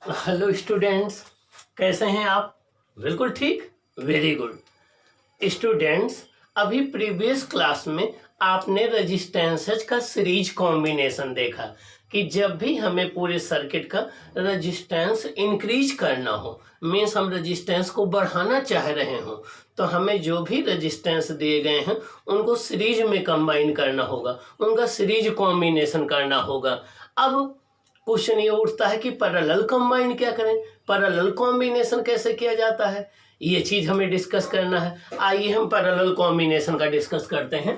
Hello students, कैसे हैं आप? बिल्कुल ठीक, वेरी गुड। स्टूडेंट्स, अभी प्रीवियस क्लास में आपने रेजिस्टेंसेज का सीरीज कॉम्बिनेशन देखा कि जब भी हमें पूरे सर्किट का रेजिस्टेंस इंक्रीज करना हो, मीन्स हम रेजिस्टेंस को बढ़ाना चाह रहे हो, तो हमें जो भी रेजिस्टेंस दिए गए हैं उनको सीरीज में कंबाइन करना होगा, उनका सीरीज कॉम्बिनेशन करना होगा। अब क्वेश्चन ये उठता है कि पैरेलल कंबाइन क्या करें, पैरेलल कॉम्बिनेशन कैसे किया जाता है, ये चीज हमें डिस्कस करना है। आइए हम पैरेलल कॉम्बिनेशन का डिस्कस करते हैं।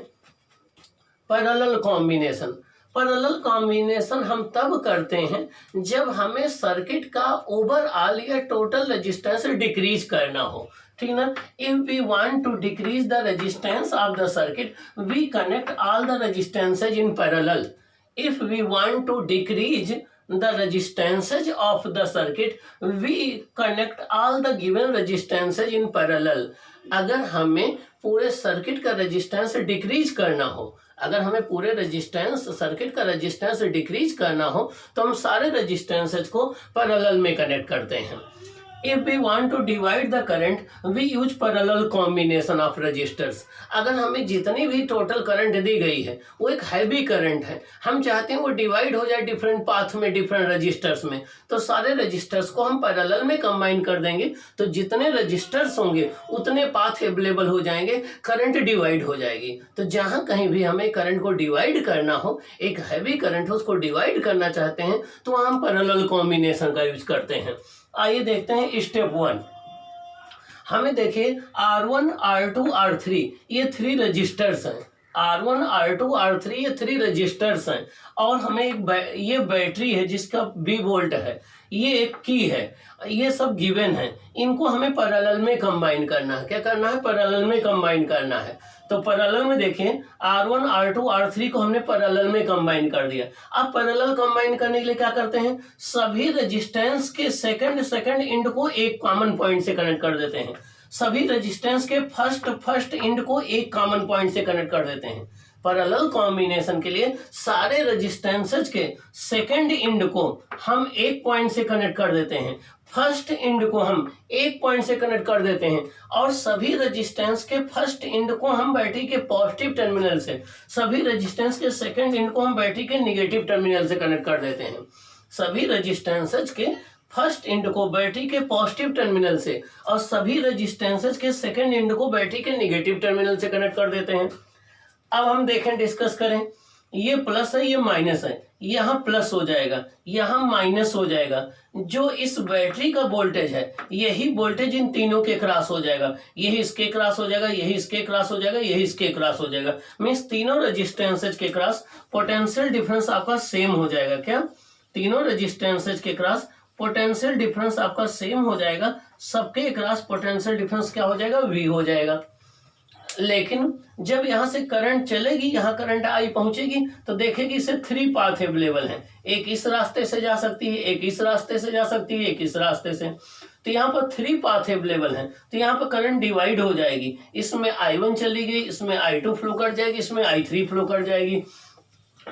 पैरेलल कॉम्बिनेशन, पैरेलल कॉम्बिनेशन हम तब करते हैं जब हमें सर्किट का ओवरऑल या टोटल रेजिस्टेंस डिक्रीज करना हो, ठीक ना। If we want to decrease the resistance of the circuit we connect all the resistances in parallel. If we want to decrease the resistances of the circuit, we connect all the given resistances in parallel. अगर हमें पूरे circuit का resistance decrease करना हो, अगर हमें पूरे resistance circuit का रेजिस्टेंस डिक्रीज करना हो तो हम सारे रेजिस्टेंसेज को पैरेलल में कनेक्ट करते हैं। If we want to divide the current, we use parallel combination of resistors. अगर हमें जितनी भी टोटल करंट दी गई है वो एक हैवी करंट है, हम चाहते हैं वो डिवाइड हो जाए डिफरेंट पाथ में, डिफरेंट रजिस्टर्स में, तो सारे रजिस्टर्स को हम पैरेलल में कंबाइन कर देंगे, तो जितने रजिस्टर्स होंगे उतने पाथ अवेलेबल हो जाएंगे, करंट डिवाइड हो जाएगी। तो जहाँ कहीं भी हमें करंट को डिवाइड करना हो, एक हैवी करंट हो उसको डिवाइड करना चाहते हैं, तो हम पैरेलल कॉम्बिनेशन का यूज करते हैं। आइए देखते हैं स्टेप 1। हमें देखिए R1, R2, R3 ये 3 रजिस्टर्स हैं। R1, R2, R3 ये 3 रजिस्टर्स हैं, और हमें ये बैटरी है जिसका V वोल्ट है, ये एक की है, ये सब गिवन है, इनको हमें पैरेलल में कंबाइन करना है। क्या करना है? पैरेलल में कंबाइन करना है। तो पैरेलल में देखिए R1, R2, R3 को हमने पैरेलल में कंबाइन कर दिया। अब पैरेलल कंबाइन करने के लिए क्या करते हैं, सभी रेजिस्टेंस के सेकंड एंड को एक कॉमन पॉइंट से कनेक्ट कर देते हैं, सभी रेजिस्टेंस के फर्स्ट एंड को एक कॉमन पॉइंट से कनेक्ट कर देते हैं। पैरेलल कॉम्बिनेशन के लिए सारे रेजिस्टेंसेज के सेकंड एंड को हम एक पॉइंट से कनेक्ट कर देते हैं, फर्स्ट एंड को हम एक पॉइंट से कनेक्ट कर देते हैं, और सभी रेजिस्टेंस के फर्स्ट एंड को हम बैटरी के पॉजिटिव टर्मिनल से, सभी रेजिस्टेंस के सेकंड एंड को हम बैटरी के नेगेटिव टर्मिनल से कनेक्ट कर देते हैं। सभी रेजिस्टेंसेज के फर्स्ट एंड को बैटरी के पॉजिटिव टर्मिनल से और सभी रेजिस्टेंसेज के सेकंड एंड को बैटरी के नेगेटिव टर्मिनल से कनेक्ट कर देते हैं। अब हम देखें, डिस्कस करें, ये प्लस है, ये माइनस है, यहाँ प्लस हो जाएगा, यहाँ माइनस हो जाएगा। जो इस बैटरी का वोल्टेज है यही वोल्टेज इन तीनों के क्रॉस हो जाएगा, यही इसके क्रॉस हो जाएगा, यही इसके क्रॉस हो जाएगा, यही इसके क्रॉस हो जाएगा। मीन्स तीनों रेजिस्टेंसेज के क्रॉस पोटेंशियल डिफरेंस आपका सेम हो जाएगा। क्या? तीनों रेजिस्टेंसेज के क्रॉस पोटेंशियल डिफरेंस आपका सेम हो जाएगा, सबके क्रॉस पोटेंशियल डिफरेंस क्या हो जाएगा? V हो जाएगा। लेकिन जब यहाँ से करंट चलेगी, यहाँ करंट आई पहुंचेगी, तो देखेगी इसे 3 पाथ अवेलेबल हैं, एक इस रास्ते से जा सकती है, एक इस रास्ते से जा सकती है, एक इस रास्ते से। तो यहाँ पर 3 पाथ अवेलेबल हैं, तो यहाँ पर करंट डिवाइड हो जाएगी, इसमें I1 चली गई, इसमें I2 फ्लो कर जाएगी, इसमें I3 फ्लो कर जाएगी।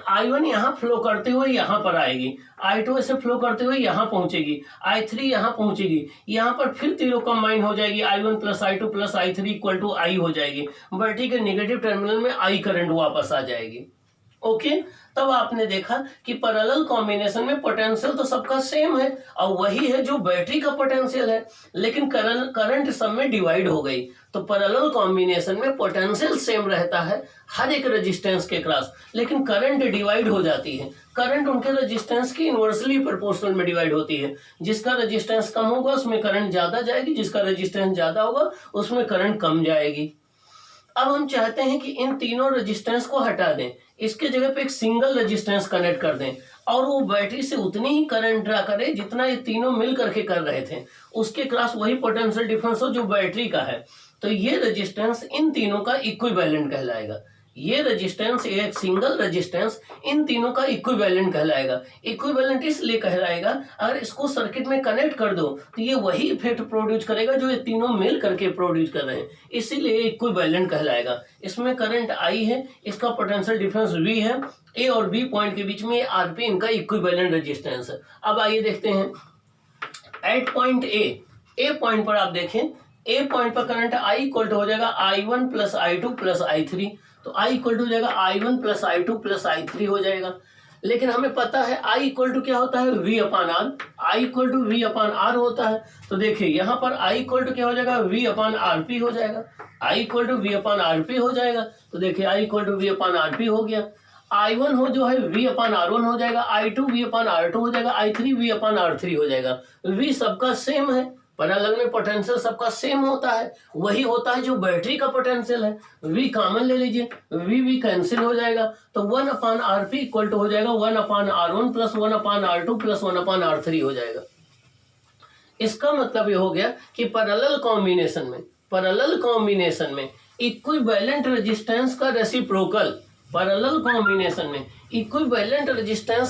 I1 यहाँ फ्लो करते हुए यहाँ पर आएगी, I2 ऐसे फ्लो करते हुए यहाँ पहुंचेगी, I3 यहाँ पहुंचेगी, यहाँ पर फिर तीनों कंबाइन हो जाएगी, I1 plus I2 plus I3 equal to I हो जाएगी, बैटरी के नेगेटिव टर्मिनल में I करंट वापस आ जाएगी। ओके, तब आपने देखा कि पैरेलल कॉम्बिनेशन में पोटेंशियल तो सबका सेम है और वही है जो बैटरी का पोटेंशियल है, लेकिन करंट सब में डिवाइड हो गई। तो पैरेलल कॉम्बिनेशन में पोटेंशियल सेम रहता है हर एक रेजिस्टेंस के क्रॉस, लेकिन करंट डिवाइड हो जाती है। करंट उनके रेजिस्टेंस की इनवर्सली प्रोपोर्शनल में डिवाइड होती है, जिसका रेजिस्टेंस कम होगा उसमें करंट ज्यादा जाएगी, जिसका रेजिस्टेंस ज्यादा होगा उसमें करंट कम जाएगी। अब हम चाहते हैं कि इन तीनों रेजिस्टेंस को हटा दें, इसके जगह पे एक सिंगल रेजिस्टेंस कनेक्ट कर दें, और वो बैटरी से उतनी ही करंट ड्रा करे जितना ये तीनों मिल करके कर रहे थे, उसके क्रॉस वही पोटेंशियल डिफरेंस हो जो बैटरी का है। तो ये रेजिस्टेंस इन तीनों का इक्विवेलेंट कहलाएगा। ये रेजिस्टेंस, एक सिंगल रेजिस्टेंस इन तीनों का इक्विवेलेंट कहलाएगा। इक्विवेलेंट इसलिए कहलाएगा, अगर इसको सर्किट में कनेक्ट कर दो तो ये वही इफेक्ट प्रोड्यूस करेगा जो ये तीनों मिल करके प्रोड्यूस कर रहे हैं, इसीलिए इक्विवेलेंट कहलाएगा। इसमें करंट I है, इसका पोटेंशियल डिफरेंस V है, A और B पॉइंट के बीच में RP इनका इक्विवेलेंट रेजिस्टेंस है। अब आइए देखते हैं, एट पॉइंट ए पॉइंट पर आप देखें, ए पॉइंट पर करंट I इक्वल टू हो जाएगा I1 plus I2 plus I3। तो I इक्वल टू हो जाएगा I1 plus I2 plus I3 हो जाएगा। लेकिन हमें पता है I इक्वल टू क्या होता है, V upon R. I equal to V upon R होता है। तो देखिए यहाँ पर I इक्वल टू क्या हो जाएगा, V अपान आर पी हो जाएगा। I equal to V upon R P हो जाएगा। तो देखिए I equal to V upon R P हो गया। I1 हो जो है V अपान R1 हो जाएगा, I2 V अपान R2 हो जाएगा, I3 V अपान R3 हो जाएगा। V सबका सेम है, पैरेलल में पोटेंशियल सबका सेम होता है, वही होता है जो बैटरी का पोटेंशियल है। V कॉमन ले लीजिए, V कैंसिल हो जाएगा। तो 1 upon R P equal to हो जाएगा 1 upon R1 plus 1 upon R2 plus 1 upon R3 हो जाएगा। इसका मतलब ये हो गया कि पैरेलल कॉम्बिनेशन में इक्विवेलेंट रेजिस्टेंस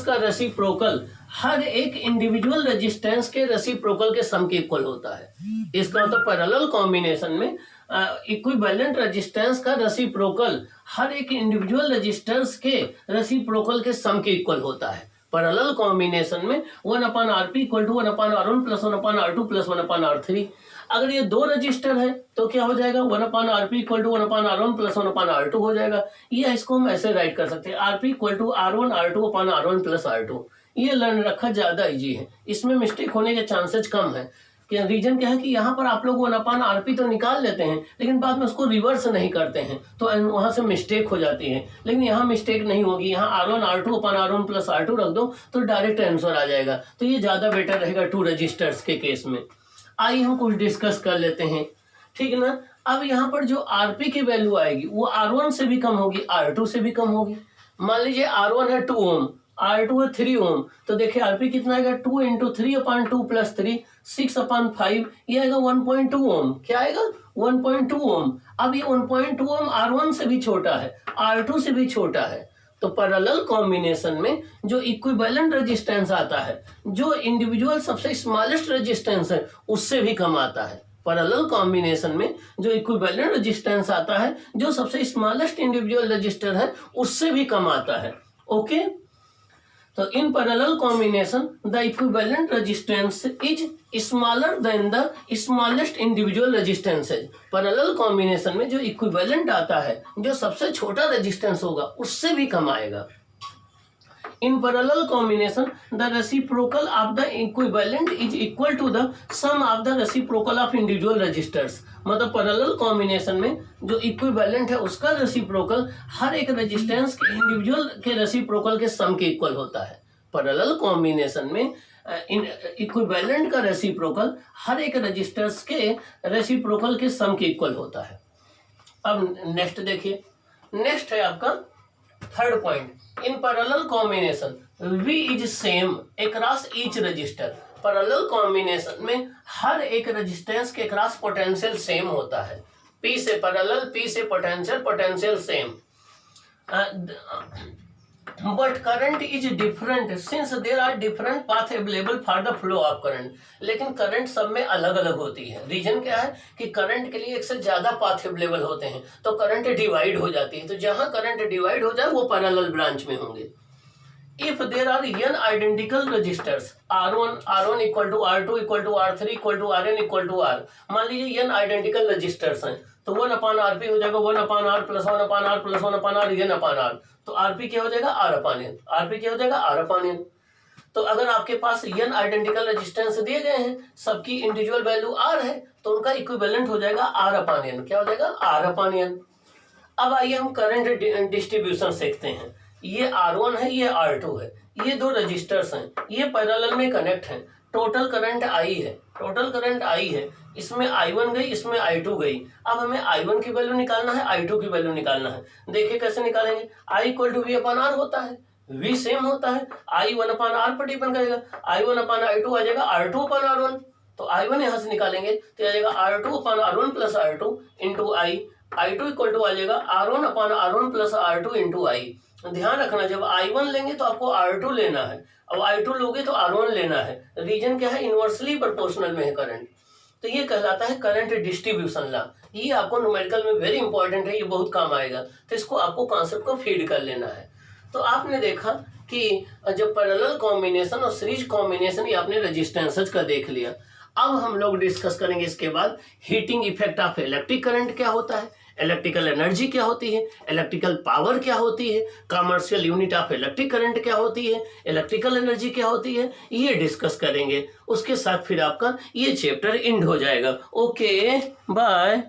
का रेसिप्रोकल हर एक इंडिविजुअल रेजिस्टेंस के रेसिप्रोकल के सम के इक्वल होता है। इसका मतलब पैरेलल कॉम्बिनेशन में इक्विवेलेंट रेजिस्टेंस का रेसिप्रोकल हर एक इंडिविजुअल रेजिस्टेंस के रेसिप्रोकल के सम के इक्वल होता है। पैरेलल कॉम्बिनेशन में 1 upon R P equal to 1 upon R1 plus 1 upon R2 plus 1 upon R3। अगर ये दो रजिस्टर है तो क्या हो जाएगा, 1 upon R P equal to 1 upon R1 plus 1 upon R2 हो जाएगा। ये इसको हम ऐसे राइट कर सकते हैं, R P equal to R1 R2 upon R1 plus R2। ये लर्न रखा ज्यादा इजी है, इसमें मिस्टेक होने के चांसेस कम है। क्या रीजन क्या है कि यहाँ पर आप लोग 1 अपान आर पी तो निकाल लेते हैं लेकिन बाद में उसको रिवर्स नहीं करते हैं, तो वहां से मिस्टेक हो जाती है। लेकिन यहाँ मिस्टेक नहीं होगी, यहाँ R1 R2 upon R1 plus R2 रख दो तो डायरेक्ट आंसर आ जाएगा। तो ये ज्यादा बेटर रहेगा टू रजिस्टर्स के केस में। आइए हम कुछ डिस्कस कर लेते हैं, ठीक है ना। अब यहाँ पर जो आरपी की वैल्यू आएगी वो R1 से भी कम होगी, R2 से भी कम होगी। मान लीजिए R1 है 2 ओम, R2 है 3 ओम, तो देखिए आरपी कितना आएगा, 2 इंटू 3 अपान 2 प्लस 3 6 अपान 5, ये आएगा 1.2 ओम। क्या आएगा, 1.2 ओम। अब ये 1.2 ओम R1 से भी छोटा है, R2 से भी छोटा है। तो पैरेलल कॉम्बिनेशन में जो इक्विवेलेंट रेजिस्टेंस आता है, जो इंडिविजुअल सबसे स्मॉलेस्ट रेजिस्टेंस है उससे भी कम आता है। पैरेलल कॉम्बिनेशन में जो इक्विवेलेंट रेजिस्टेंस आता है, जो सबसे स्मॉलेस्ट इंडिविजुअल रजिस्टर है उससे भी कम आता है। ओके, तो इन parallel combination the equivalent resistance is smaller than the smallest individual resistances. Parallel combination में जो इक्विवेलेंट आता है, जो सबसे छोटा रेजिस्टेंस होगा उससे भी कम आएगा। In parallel combination the reciprocal of the equivalent is equal to the sum of the reciprocal of individual resistors. मतलब पैरेलल कॉम्बिनेशन में जो इक्विवेलेंट है उसका रेसिप्रोकल हर एक रेजिस्टेंस के इंडिविजुअल के रेसिप्रोकल के सम के इक्वल होता है। पैरेलल कॉम्बिनेशन में इक्विवेलेंट का रेसिप्रोकल हर एक रेजिस्टर्स के रेसिप्रोकल के सम के इक्वल होता है। अब नेक्स्ट देखिए, नेक्स्ट है आपका third point, in parallel combination V is same across each resistor. Parallel combination में हर एक रेजिस्टेंस के अक्रॉस पोटेंशियल सेम होता है। P से पैरेलल, P से potential same, but current is different since there are different path available for the flow of current. लेकिन current सब में अलग अलग होती है। रीजन क्या है कि करंट के लिए एक से ज्यादा पाथ अवेलेबल होते हैं तो करंट डिवाइड हो जाती है। तो जहां करंट डिवाइड हो जाए वो पैरेलल ब्रांच में होंगे। If there are n identical resistors, R1 equal to R2 equal to R3 equal to Rn equal to R, मान लीजिए n आइडेंटिकल रजिस्टर्स हैं तो 1 अपान RP हो जाएगा 1 upon R plus 1 upon R plus 1 upon R n अपान R। तो RP क्या हो जाएगा, R अपान n। RP क्या हो जाएगा, R अपान n। तो अगर आपके पास n आइडेंटिकल रेजिस्टेंस दिए गए हैं, सबकी इंडिविजुअल वैल्यू R है, तो उनका इक्विवेलेंट हो जाएगा R अपान n। क्या हो जाएगा, R अपान n। अब आइए हम करंट डिस्ट्रीब्यूशन सीखते हैं। ये R1 है, ये R2 है, ये दो रजिस्टर्स हैं, ये पैरेलल में कनेक्ट हैं। टोटल करंट I है, इसमें I1 गई, इसमें I2 गई। अब हमें I1 की वैल्यू निकालना है, I2 की वैल्यू निकालना है। देखिए कैसे निकालेंगे, I equal to V upon R होता है, V सेम होता है, I 1 अपान R पर डिपेंड करेगा। I1 अपान I2 आ जाएगा R2 अपान R1। तो I1 यहाँ से निकालेंगे तो आ जाएगा R2 upon R1 plus R2 into I2 equal to आ जाएगा R1 upon R1 plus R2 into I। ध्यान रखना, जब I1 लेंगे तो आपको R2 लेना है, अब I2 लोगे तो R1 लेना है। रीजन क्या है, इनवर्सली प्रोपोर्शनल में है करंट। तो ये कहलाता है करंट डिस्ट्रीब्यूशन लॉ। ये आपको न्यूमेरिकल में वेरी इंपॉर्टेंट है, ये बहुत काम आएगा। तो इसको आपको कॉन्सेप्ट को फीड कर लेना है। तो आपने देखा कि जो पैरेलल कॉम्बिनेशन और सीरीज कॉम्बिनेशन ये आपने रेजिस्टेंसेज का देख लिया। अब हम लोग डिस्कस करेंगे इसके बाद heating effect of electric current क्या होता है, इलेक्ट्रिकल एनर्जी क्या होती है, इलेक्ट्रिकल पावर क्या होती है, commercial unit of electric current क्या होती है, इलेक्ट्रिकल एनर्जी क्या होती है, ये डिस्कस करेंगे। उसके साथ फिर आपका ये चैप्टर एंड हो जाएगा। Okay bye.